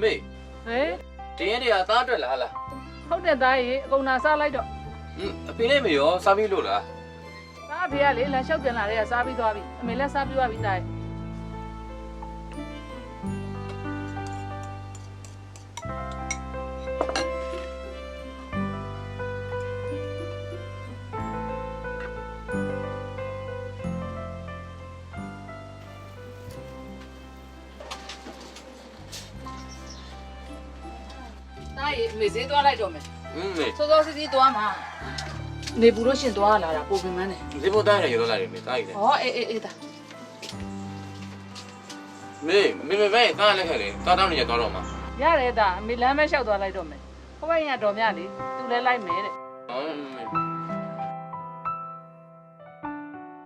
မေဟေးဒီရင်တွေကသားအတွက်လားလားဟုတ်တဲ့သားကြီးအကုန်နာစားလိုက်တော့အဖေနဲ့မေရောစားပြီးလို့လားသားအဖေကလေလမ်းလျှောက်ပြန်လာတဲ့ကစားပြီးသွားပြီအမေလည်းစားပြီးသွားပြီသားသားကြီးအမေဈေးသွားလိုက်တော့မယ်မေစောစောစီးစီးသွားမှာနေဘူးလို့ရှင်သွားလာတာပုံပင်မန်းတယ်ဈေးပေါ်တိုင်းရရောလာတယ်မေသားကြီးလေဟောအေးသားမေပဲသားလက်ခဲ့လေသားတောင်းနေရတော့မှာရတယ်သားအမေလမ်းမဲလျှောက်သွားလိုက်တော့မယ်ဟိုဘက်ရင်ကတော်မြလေသူလည်းလိုက်မယ်တဲ့ဟုတ်